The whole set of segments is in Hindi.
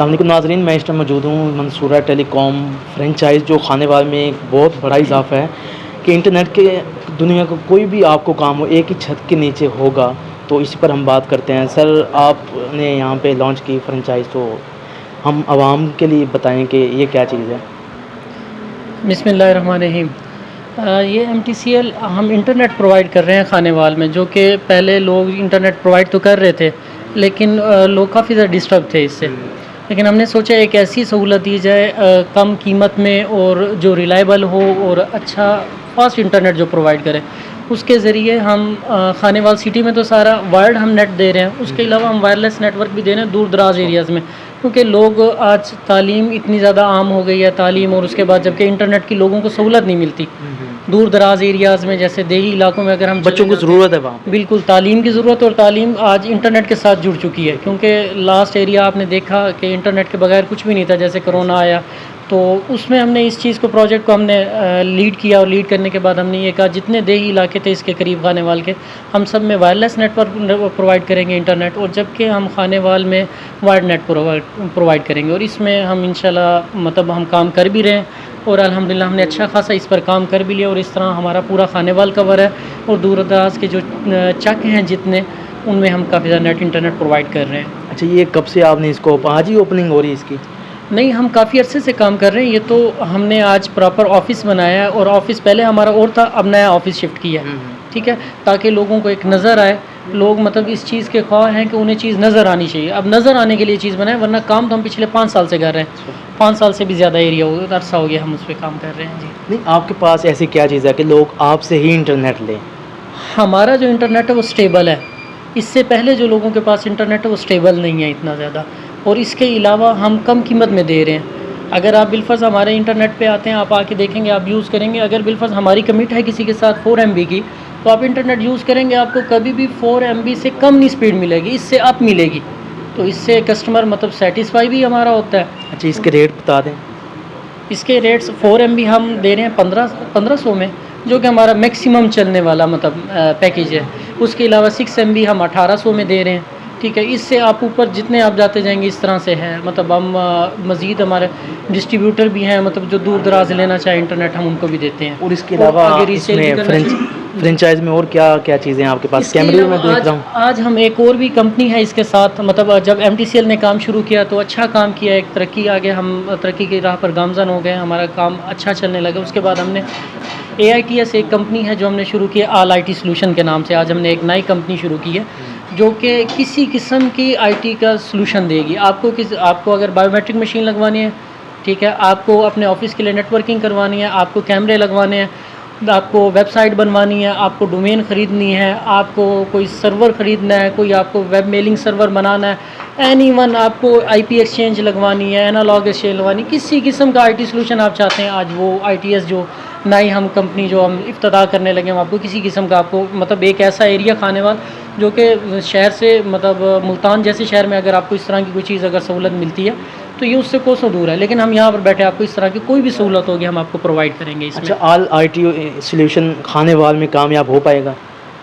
अस्सलाम वालेकुम नाज़रीन, मैं इस टाइम मौजूद हूँ मंसूरा टेलीकॉम फ्रेंचाइज़ जो खानेवाल में एक बहुत बड़ा इजाफा है कि इंटरनेट के दुनिया का कोई भी आपको काम हो एक ही छत के नीचे होगा। तो इसी पर हम बात करते हैं। सर, आपने यहाँ पे लॉन्च की फ्रेंचाइज़, तो हम आवाम के लिए बताएं कि ये क्या चीज़ है। बिस्मिल्लाहिर्रहमानिर्रहीम। ये MTCL हम इंटरनेट प्रोवाइड कर रहे हैं खानेवाल में, जो कि पहले लोग इंटरनेट प्रोवाइड तो कर रहे थे लेकिन लोग काफ़ी ज़्यादा डिस्टर्ब थे इससे। लेकिन हमने सोचा एक ऐसी सहूलत दी जाए कम कीमत में और जो रिलायबल हो और अच्छा फास्ट इंटरनेट जो प्रोवाइड करे। उसके ज़रिए हम खानेवाल सिटी में तो सारा वायर्ड हम नेट दे रहे हैं, उसके अलावा हम वायरलेस नेटवर्क भी दे रहे हैं दूर दराज एरियाज़ में, क्योंकि लोग आज तालीम इतनी ज़्यादा आम हो गई है, तालीम और उसके बाद जबकि इंटरनेट की लोगों को सहूलत नहीं मिलती। दूर दराज एरियाज़ में जैसे देही इलाकों में अगर हम बच्चों को ज़रूरत है वहाँ पे। बिल्कुल तालीम की ज़रूरत, और तालीम आज इंटरनेट के साथ जुड़ चुकी है, क्योंकि लास्ट एरिया आपने देखा कि इंटरनेट के बगैर कुछ भी नहीं था, जैसे कोरोना आया तो उसमें हमने इस चीज़ को प्रोजेक्ट को हमने लीड किया, और लीड करने के बाद हमने ये कहा जितने देही इलाके थे इसके करीब खानेवाल के, हम सब में वायरलेस नेटवर्क प्रोवाइड करेंगे इंटरनेट, और जबकि हम खानेवाल में वायर्ड नेट प्रोवाइड करेंगे। और इसमें हम इंशाल्लाह मतलब हम काम कर भी रहे हैं और अल्हम्दुलिल्लाह हमने अच्छा खासा इस पर काम कर भी लिया, और इस तरह हमारा पूरा खानेवाल कवर है और दूर दराज के जो चक हैं जितने, उनमें हम काफ़ी ज़्यादा नेट इंटरनेट प्रोवाइड कर रहे हैं। अच्छा, ये कब से आपने इसको, आज ही ओपनिंग हो रही है इसकी? नहीं, हम काफ़ी अरसे से काम कर रहे हैं। ये तो हमने आज प्रॉपर ऑफ़िस बनाया है, और ऑफ़िस पहले हमारा और था, अब नया ऑफ़िस शिफ्ट किया है, ठीक है, ताकि लोगों को एक नज़र आए। लोग मतलब इस चीज़ के ख्वाह हैं कि उन्हें चीज़ नज़र आनी चाहिए। अब नज़र आने के लिए चीज़ बनाए, वरना काम तो हम पिछले 5 साल से कर रहे हैं। 5 साल से भी ज़्यादा एरिया हो गया, अरसा हो गया हम उस पर काम कर रहे हैं। जी नहीं, आपके पास ऐसी क्या चीज़ है कि लोग आपसे ही इंटरनेट लें? हमारा जो इंटरनेट है वो स्टेबल है। इससे पहले जो लोगों के पास इंटरनेट है वो स्टेबल नहीं है इतना ज़्यादा, और इसके अलावा हम कम कीमत में दे रहे हैं। अगर आप बिलफर्ज़ हमारे इंटरनेट पे आते हैं, आप आके देखेंगे, आप यूज़ करेंगे, अगर बिलफर्ज़ हमारी कमिट है किसी के साथ 4 MB की, तो आप इंटरनेट यूज़ करेंगे, आपको कभी भी 4 MB से कम नहीं स्पीड मिलेगी, इससे अप मिलेगी। तो इससे कस्टमर मतलब सेटिस्फाई भी हमारा होता है। अच्छा, इसके रेट बता दें। इसके रेट्स 4 MB हम दे रहे हैं 1500 में, जो कि हमारा मैक्सिमम चलने वाला मतलब पैकेज है। उसके अलावा 6 MB हम 1800 में दे रहे हैं, ठीक है। इससे आप ऊपर जितने आप जाते जाएंगे इस तरह से है, मतलब हम मज़ीद हमारे डिस्ट्रीब्यूटर भी हैं, मतलब जो दूर दराज लेना चाहे इंटरनेट हम उनको भी देते हैं। और इसके अलावा फ्रेंचाइज में और क्या क्या चीज़ें हैं आपके पास? कैमरे में देख रहा हूँ आज हम एक और भी कंपनी है इसके साथ, मतलब जब MTCL ने काम शुरू किया तो अच्छा काम किया, एक तरक्की आ गया, हम तरक्की की राह पर गामज़न हो गए, हमारा काम अच्छा चलने लगा। उसके बाद हमने AITS एक कंपनी है जो हमने शुरू की, ऑल IT सोल्यूशन के नाम से। आज हमने एक नई कंपनी शुरू की है जो कि किसी किस्म की IT का सोल्यूशन देगी। आपको अगर बायोमेट्रिक मशीन लगवानी है, ठीक है, आपको अपने ऑफिस के लिए नेटवर्किंग करवानी है, आपको कैमरे लगवाने हैं, आपको वेबसाइट बनवानी है, आपको डोमेन ख़रीदनी है, आपको कोई सर्वर ख़रीदना है, कोई आपको वेब मेलिंग सर्वर बनाना है, एनीवन आपको IP एक्सचेंज लगवानी है, एनालॉग एक्सचेंज लगवानी, किसी किस्म का IT सोल्यूशन आप चाहते हैं, आज वो ITS जो नई हम कंपनी जो हम इफ्तिदा करने लगे हैं, आपको किसी किस्म का आपको मतलब एक ऐसा एरिया खानेवाल जो कि शहर से मतलब मुल्तान जैसे शहर में अगर आपको इस तरह की कोई चीज़ अगर सहूलत मिलती है तो ये उससे कोसों दूर है, लेकिन हम यहाँ पर बैठे आपको इस तरह की कोई भी सहूलत होगी हम आपको प्रोवाइड करेंगे इसमें। अच्छा, ऑल IT सोल्यूशन खानेवाल में कामयाब हो पाएगा?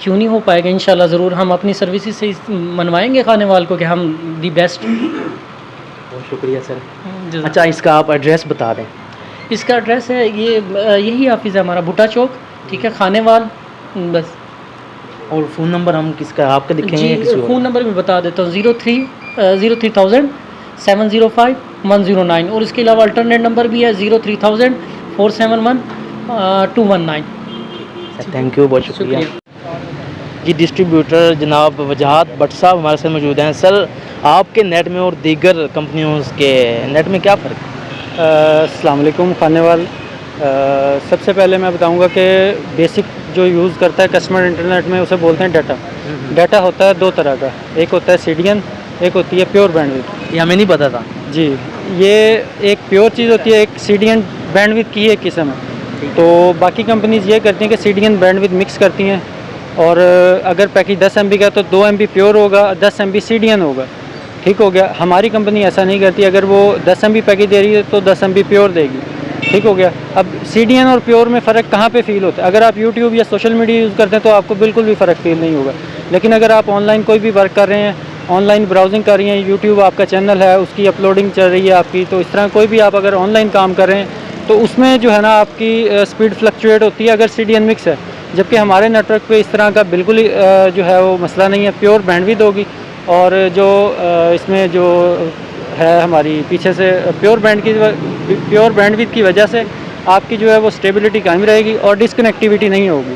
क्यों नहीं हो पाएगा, इंशाल्लाह ज़रूर। हम अपनी सर्विसेज से मनवाएंगे खानेवाल को कि हम दी बेस्ट। बहुत शुक्रिया सर। अच्छा, इसका आप एड्रेस बता दें। इसका एड्रेस है यही ऑफिस है हमारा, भुट्टा चौक, ठीक है, खानेवाल बस। और फ़ोन नंबर हम किसका, आपका लिखेंगे? फ़ोन नंबर भी बता देता हूँ, 03,000 705 109, और इसके अलावा अल्टरनेट नंबर भी है 03,000 471 219। थैंक यू, बहुत शुक्रिया जी। डिस्ट्रीब्यूटर जनाब वजाहत भट्ट साहब हमारे साथ मौजूद हैं। सर, आपके नेट में और दीगर कंपनियों के नेट में क्या फ़र्क है? अस्सलाम वालेकुम खानेवाल। सबसे पहले मैं बताऊंगा कि बेसिक जो यूज़ करता है कस्टमर इंटरनेट में उसे बोलते हैं डाटा। डाटा होता है दो तरह का, एक होता है CDN, एक होती है प्योर बैंडविड्थ। ये हमें नहीं पता था जी, ये एक प्योर चीज़ होती है, एक CDN बैंडविड्थ की एक किस्म है। तो बाकी कंपनीज़ ये करती हैं कि CDN बैंडविड्थ मिक्स करती हैं, और अगर पैकेज 10 MB का तो 2 MB प्योर होगा, 10 MB CDN होगा, ठीक हो गया। हमारी कंपनी ऐसा नहीं करती, अगर वो 10 MB पैकेज दे रही है तो 10 MB प्योर देगी, ठीक हो गया। अब CDN और प्योर में फ़र्क कहाँ पे फ़ील होता है? अगर आप YouTube या सोशल मीडिया यूज़ करते हैं तो आपको बिल्कुल भी फ़र्क फ़ील नहीं होगा, लेकिन अगर आप ऑनलाइन कोई भी वर्क कर रहे हैं ऑनलाइन ब्राउजिंग कर रही हैं, यूट्यूब आपका चैनल है उसकी अपलोडिंग चल रही है आपकी, तो इस तरह कोई भी आप अगर ऑनलाइन काम कर रहे हैं तो उसमें जो है ना आपकी स्पीड फ्लक्चुएट होती है अगर CDN मिक्स है। जबकि हमारे नेटवर्क पे इस तरह का बिल्कुल ही जो है वो मसला नहीं है, प्योर बैंडविड्थ होगी। और जो इसमें जो है हमारी पीछे से प्योर बैंडविड्थ की वजह से आपकी जो है वो स्टेबिलिटी कायम रहेगी और डिसकनेक्टिविटी नहीं होगी।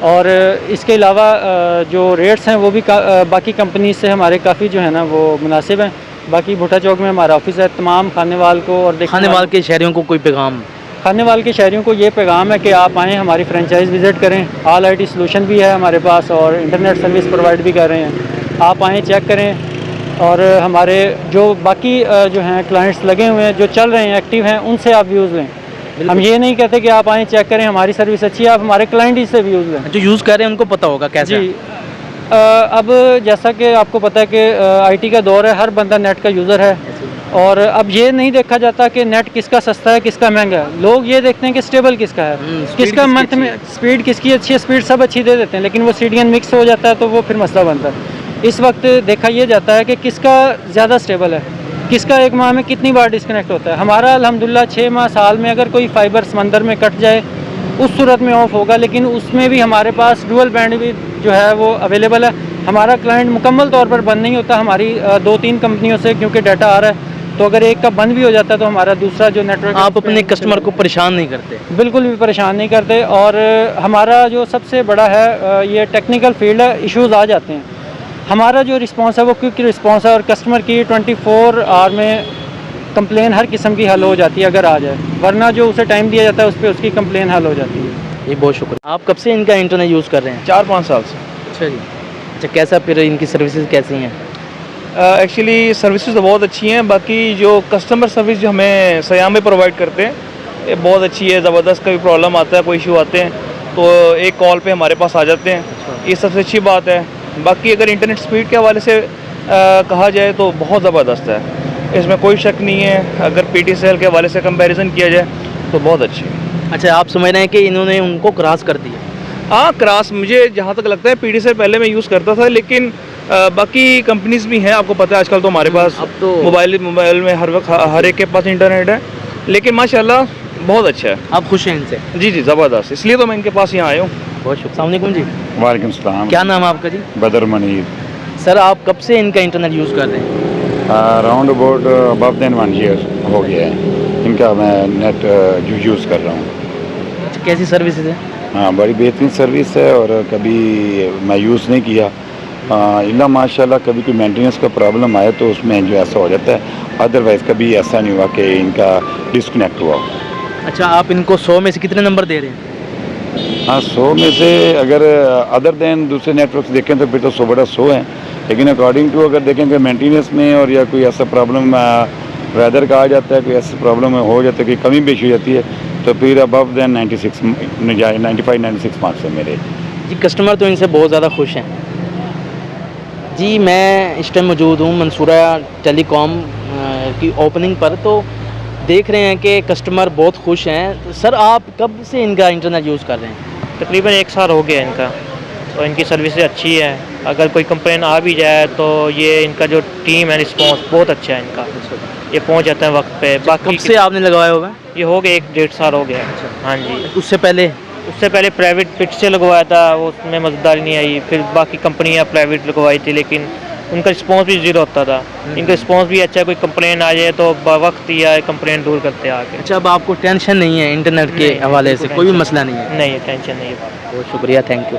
और इसके अलावा जो रेट्स हैं वो भी बाकी कंपनी से हमारे काफ़ी जो है ना वो मुनासिब हैं। बाकी भुट्टा चौक में हमारा ऑफिस है। तमाम खानेवाल को और खानेवाल के शहरियों को कोई पैगाम? खानेवाल के शहरियों को ये पैगाम है कि आप आएँ, हमारी फ्रेंचाइज विज़िट करें। ऑल IT सोल्यूशन भी है हमारे पास और इंटरनेट सर्विस प्रोवाइड भी कर रहे हैं। आप आएँ, चेक करें। और हमारे जो बाकी जो हैं क्लाइंट्स लगे हुए हैं, जो चल रहे हैं, एक्टिव हैं, उनसे आप व्यूज़ लें। हम ये नहीं कहते कि आप आएँ चेक करें, हमारी सर्विस अच्छी है, आप हमारे क्लाइंट ही से व्यूज़ लें। जो यूज़ कर रहे हैं उनको पता होगा कैसे? जी अब जैसा कि आपको पता है कि IT का दौर है, हर बंदा नेट का यूज़र है। और अब ये नहीं देखा जाता कि नेट किसका सस्ता है, किसका महंगा है। लोग ये देखते हैं कि स्टेबल किसका है, किसका मंथ में स्पीड किसकी अच्छी है। स्पीड सब अच्छी दे देते हैं, लेकिन वो CDN मिक्स हो जाता है तो वो फिर मसला बनता है। इस वक्त देखा ये जाता है कि किसका ज़्यादा स्टेबल है, किसका एक माह में कितनी बार डिस्कनेक्ट होता है। हमारा अल्हम्दुलिल्लाह 6 माह साल में अगर कोई फाइबर समंदर में कट जाए उस सूरत में ऑफ होगा, लेकिन उसमें भी हमारे पास डुअल बैंडविड्थ जो है वो अवेलेबल है। हमारा क्लाइंट मुकम्मल तौर पर बंद नहीं होता हमारी 2-3 कंपनियों से, क्योंकि डाटा आ रहा है तो अगर एक का बंद भी हो जाता है तो हमारा दूसरा जो नेटवर्क। आप अपने कस्टमर को परेशान नहीं करते? बिल्कुल भी परेशान नहीं करते। और हमारा जो सबसे बड़ा है ये टेक्निकल फील्ड है, इश्यूज़ आ जाते हैं, हमारा जो रिस्पांस है वो क्विक रिस्पांस है और कस्टमर की 24 आवर में कंप्लेन हर किस्म की हल हो जाती है अगर आ जाए, वरना जो उसे टाइम दिया जाता है उस पर उसकी कंप्लेन हल हो जाती है। ये बहुत शुक्रिया। आप कब से इनका इंटरनेट यूज़ कर रहे हैं? 4-5 साल से। अच्छा जी। अच्छा, कैसा फिर इनकी सर्विसेज कैसी हैं? एक्चुअली सर्विसेज तो बहुत अच्छी हैं। बाकी जो कस्टमर सर्विस जो हमें सयाम में प्रोवाइड करते हैं ये बहुत अच्छी है। ज़बरदस्त कभी प्रॉब्लम आता है, कोई इशू आते हैं तो एक कॉल पे हमारे पास आ जाते हैं, ये सबसे अच्छी बात है। बाकी अगर इंटरनेट स्पीड के हवाले से कहा जाए तो बहुत ज़बरदस्त है, इसमें कोई शक नहीं है। अगर PTCL के हवाले से कंपैरिजन किया जाए तो बहुत अच्छी है। अच्छा, आप समझ रहे हैं कि इन्होंने उनको क्रॉस कर दिया? हाँ, क्रॉस मुझे जहाँ तक लगता है PTCL पहले मैं यूज़ करता था, लेकिन बाकी कंपनीज भी हैं। आपको पता है आजकल तो हमारे पास अब तो मोबाइल में हर वक्त हर एक के पास इंटरनेट है, लेकिन माशाल्लाह बहुत अच्छा है। आप खुश हैं इनसे? जी जी, ज़बरदस्त, इसलिए तो मैं इनके पास यहाँ आया हूँ। बहुत शुक्रिया। अस्सलाम वालेकुम जी। वालेकुम सलाम। क्या नाम है आपका जी? बदर मनीर। सर, आप कब से इनका इंटरनेट यूज़ कर रहे हैं? Round about above then 1 year हो गया है इनका मैं नेट जो यूज़ कर रहा हूँ। अच्छा, कैसी सर्विसेज है? हाँ, बड़ी बेहतरीन सर्विस है और कभी मैं यूज़ नहीं किया इल्ला माशाल्लाह। कभी कोई मेंटेनेंस का प्रॉब्लम आया तो उसमें जो ऐसा हो जाता है, अदरवाइज़ कभी ऐसा नहीं हुआ कि इनका डिस्कनेक्ट हुआ। अच्छा, आप इनको 100 में से कितने नंबर दे रहे हैं? हाँ, 100 में से अगर अदर देन दूसरे नेटवर्क देखें तो फिर तो 100 बटा 100 है, लेकिन अकॉर्डिंग टू अगर देखें कि मेंटेनेंस में और या कोई ऐसा प्रॉब्लम वेदर का आ जाता है, कोई ऐसी प्रॉब्लम हो जाता है, कोई कमी पेश हो जाती है तो फिर अबव देन 95-96 मार्क्स है मेरे। जी, कस्टमर तो इनसे बहुत ज़्यादा खुश हैं। जी, मैं इस टाइम मौजूद हूँ मंसूरा टेलीकॉम की ओपनिंग पर, तो देख रहे हैं कि कस्टमर बहुत खुश हैं। तो सर, आप कब से इनका इंटरनेट यूज़ कर रहे हैं? तकरीबन 1 साल हो गया इनका, तो इनकी सर्विस अच्छी है। अगर कोई कंप्लेन आ भी जाए तो ये इनका जो टीम है रिस्पांस बहुत अच्छा है इनका, ये पहुंच जाते हैं वक्त पे। बाकी कब से आपने लगाया हुआ है? ये हो गया 1-1.5 साल हो गया। हाँ जी, उससे पहले? उससे पहले प्राइवेट पिट से लगवाया था, उसमें मज़ेदारी नहीं आई। फिर बाकी कंपनियां प्राइवेट लगवाई थी, लेकिन उनका रिस्पांस भी ज़ीरो होता था। इनका रिस्पांस भी अच्छा है, कोई कंप्लेन आ जाए तो वक्त ही आए कंप्लेन दूर करते हैं आके। अच्छा, अब आपको टेंशन नहीं है इंटरनेट के नहीं, हवाले से? बिल्कुल कोई भी टेंशन मसला नहीं है? नहीं, टेंशन नहीं है। बहुत शुक्रिया, थैंक यू।